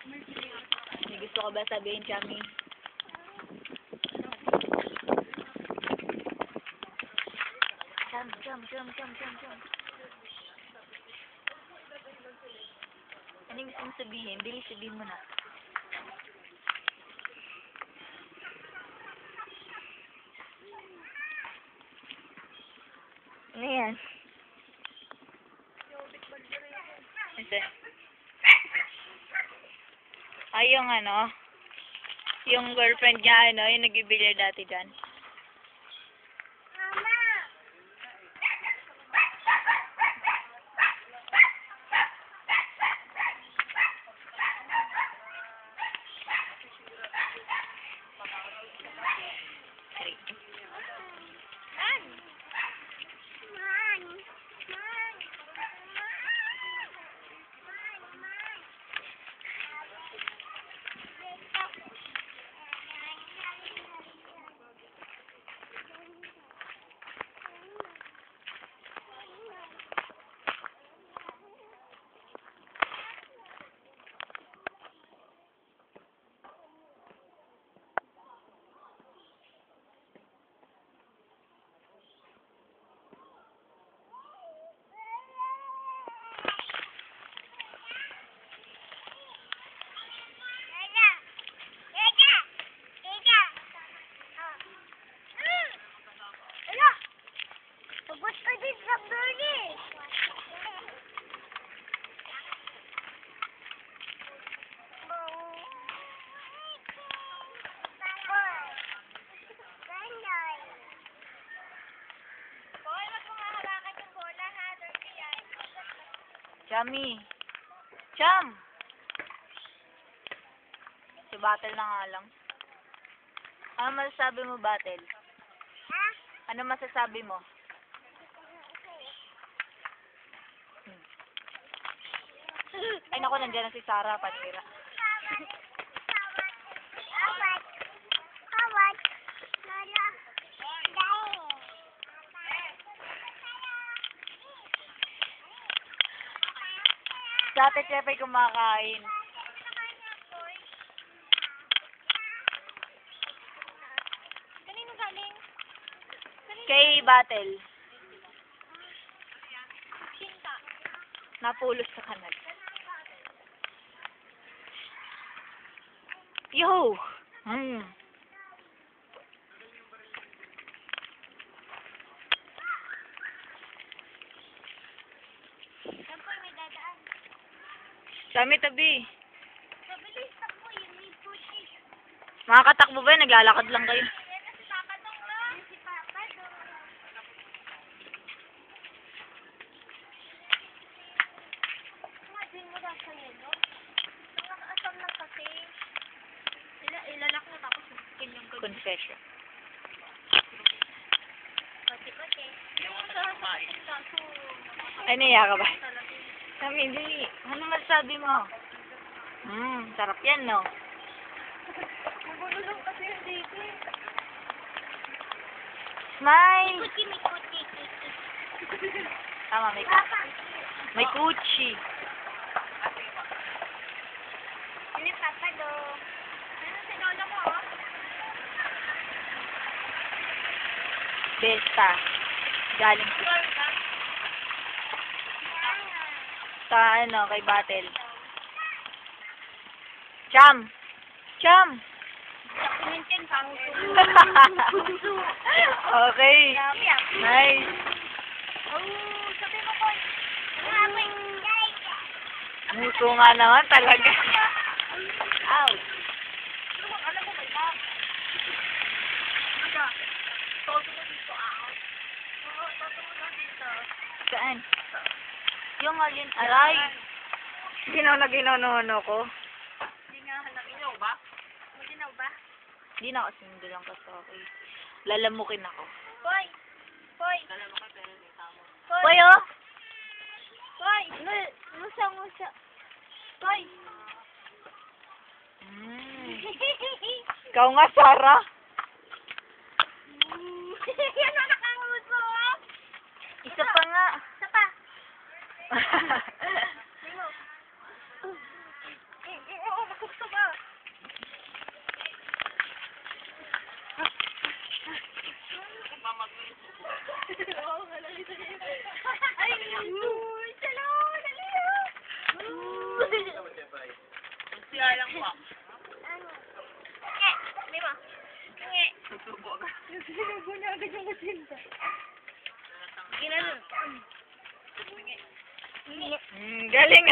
May gusto ko ba sabihin, Chami? Cham. Ano yung gusto mo sabihin? Bilis, sabihin mo na. Ano yan? Ito. Ay, yung ano, yung girlfriend niya, ano, yung nag-bilyar dati dyan. Chami. Cham! Si Battle na nga lang. Ano masasabi mo, Battle? Ano masasabi mo? Ay, naku, nandiyan na si Sarah, panira. Dati Chepe kumakain. Kanino galing? Kay Battle. Cinta. Napulos sa kanal. Yo! Saan po may dadaan? Chami, tabi. Mabilis na po yun. May pushi. Makakatakbo ba? Naglalakad lang kayo. Yan na si Papa Dong lang. Si Papa Dong. Imagine mo daw sa yelo. Nakakasam lang kasi. Ilalak mo tapos magkin yung gabi. Confession. Pati-pati. Yung sa kaso. Ay, naiya ka ba? Chami, hindi. Ano masasabi mo? Sarap yan, no? Magulo lang kasi yung dito. Smile! Kuti. Tama, may kuchi. Ini Papa Dong. Ano si Lola mo, oh? Besta. Galing sa ano, kay Battle. Cham! Mintin pang Okay. Nice. Oh, sabi mo ko. Muso nga naman talaga. Ow. Alam mo ba ito? Toto mo dito, Oo, toto mo dito. Saan? Yung alin. Aray. Ginono ko. Hindi nga hanap. Ginaw ba? Maginaw ba? Hindi na kasi hindi lang kasi okay. Lalamukin ako. Hoy! Lalamukin pero hindi tamo. Hoy, oh! Hoy! Musa. Hoy! Ikaw nga, Sarah. Yan na nakanguso. Isa pa nga. Isa pa. Lingo. Oo, dali. Ay, uy, salo, dali. Siya lang po. May ma. Nge. Susubo agad. Sinubo niya agad yung kusinta. Ginanon. Galing.